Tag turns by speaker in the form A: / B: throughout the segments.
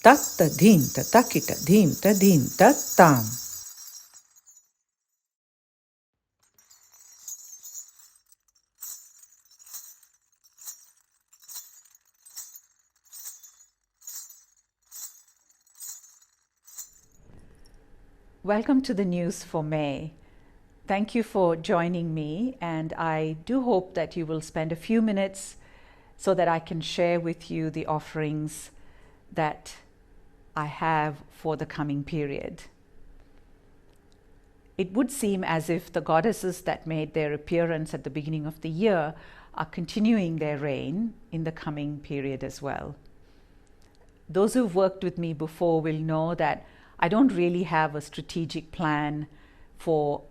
A: tatta dhim ta takita dhim ta tam.
B: Welcome to the news for May. Thank you for joining me, and I do hope that you will spend a few minutes so that I can share with you the offerings that I have for the coming period. It would seem as if the goddesses that made their appearance at the beginning of the year are continuing their reign in the coming period as well. Those who've worked with me before will know that I don't really have a strategic plan for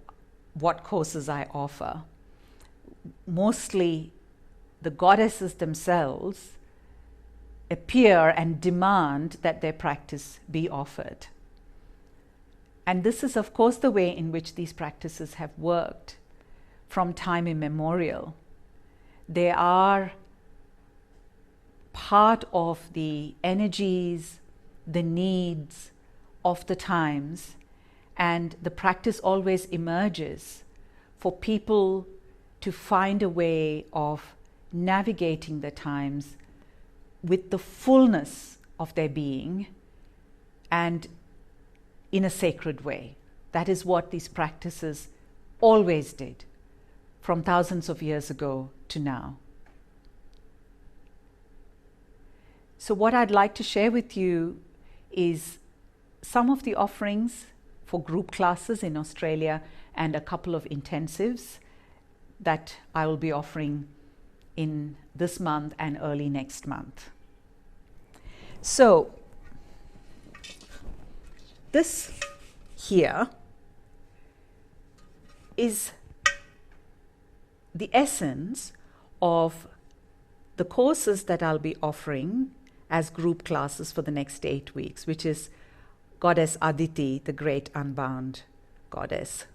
B: what courses I offer. Mostly the goddesses themselves appear and demand that their practice be offered. And this is, of course, the way in which these practices have worked from time immemorial. They are part of the energies, the needs of the times, and the practice always emerges for people to find a way of navigating the times with the fullness of their being and in a sacred way. That is what these practices always did from thousands of years ago to now. So what I'd like to share with you is some of the offerings for group classes in Australia and a couple of intensives that I will be offering in this month and early next month. So this here is the essence of the courses that I'll be offering as group classes for the next 8 weeks, which is Goddess Aditi, the great unbound goddess.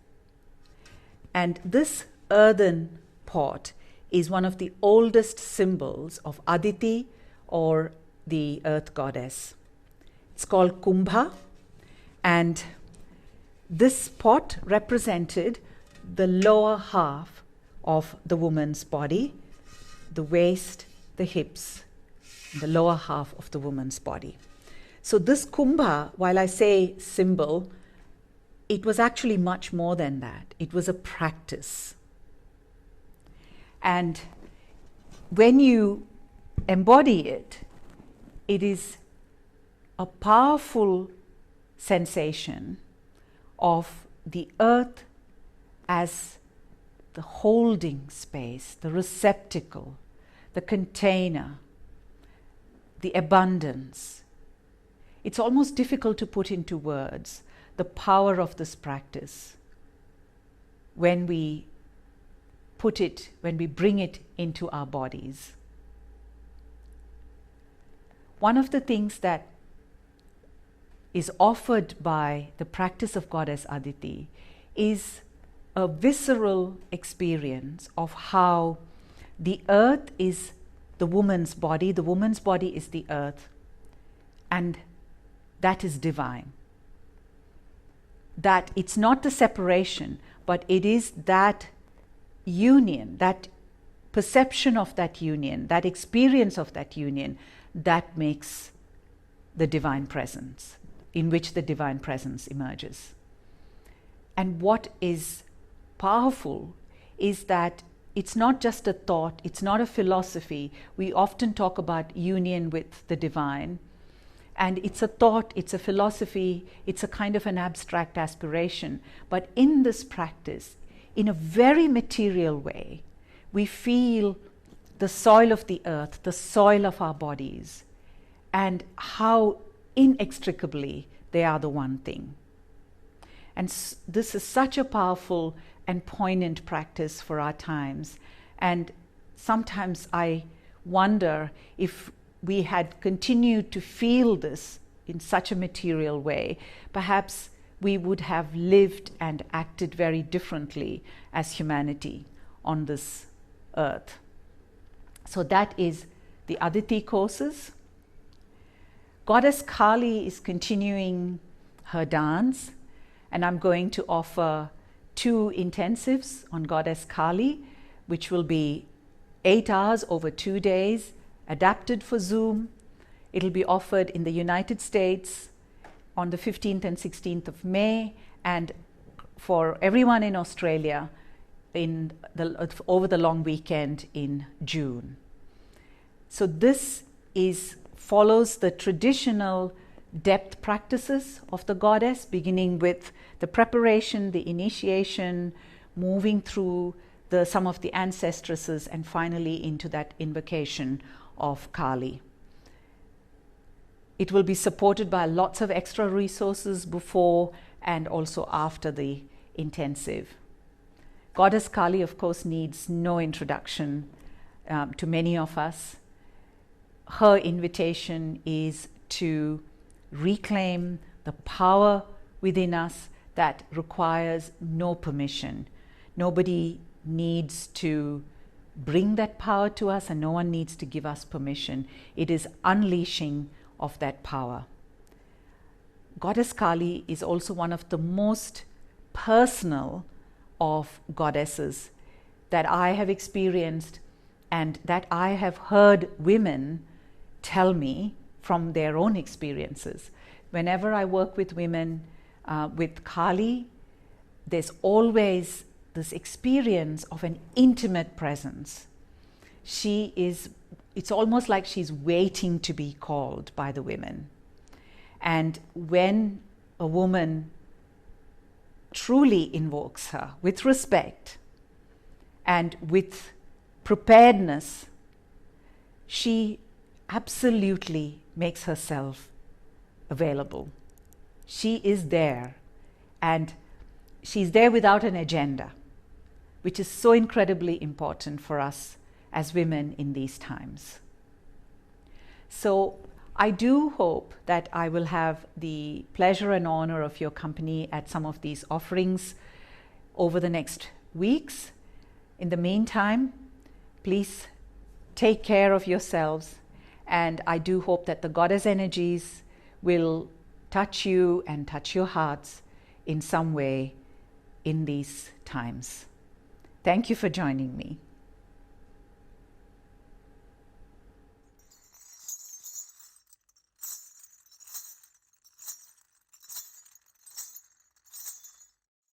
B: And this earthen pot is one of the oldest symbols of Aditi, or the earth goddess. It's called Kumbha, and this pot represented the lower half of the woman's body, the waist, the hips, the lower half of the woman's body. So this Kumbha, while I say symbol, it was actually much more than that. It was a practice. And when you embody it, it is a powerful sensation of the earth as the holding space, the receptacle, the container, the abundance. It's almost difficult to put into words the power of this practice when we bring it into our bodies. One of the things that is offered by the practice of Goddess Aditi is a visceral experience of how the earth is the woman's body is the earth, and that is divine. That it's not the separation, but it is that union, that perception of that union, that experience of that union that makes the divine presence, in which the divine presence emerges. And what is powerful is that it's not just a thought, it's not a philosophy. We often talk about union with the divine, and it's a thought, it's a philosophy, it's a kind of an abstract aspiration. But in this practice, in a very material way, we feel the soil of the earth, the soil of our bodies, and how inextricably they are the one thing. And this is such a powerful and poignant practice for our times. And sometimes I wonder if we had continued to feel this in such a material way, perhaps we would have lived and acted very differently as humanity on this earth. So that is the Aditi courses. Goddess Kali is continuing her dance, and I'm going to offer 2 intensives on Goddess Kali, which will be 8 hours over 2 days, adapted for Zoom. It'll be offered in the United States on the 15th and 16th of May, and for everyone in Australia over the long weekend in June. So this follows the traditional depth practices of the goddess, beginning with the preparation, the initiation, moving through some of the ancestresses, and finally into that invocation of Kali. It will be supported by lots of extra resources before and also after the intensive. Goddess Kali, of course, needs no introduction to many of us. Her invitation is to reclaim the power within us that requires no permission. Nobody needs to bring that power to us, and no one needs to give us permission. It is unleashing of that power. Goddess Kali is also one of the most personal of goddesses that I have experienced and that I have heard women tell me from their own experiences. Whenever I work with women with Kali, there's always this experience of an intimate presence. It's almost like she's waiting to be called by the women. And when a woman truly invokes her with respect and with preparedness, she absolutely makes herself available. She is there, and she's there without an agenda, which is so incredibly important for us as women in these times. So I do hope that I will have the pleasure and honor of your company at some of these offerings over the next weeks. In the meantime, please take care of yourselves, and I do hope that the goddess energies will touch you and touch your hearts in some way in these times. Thank you for joining me.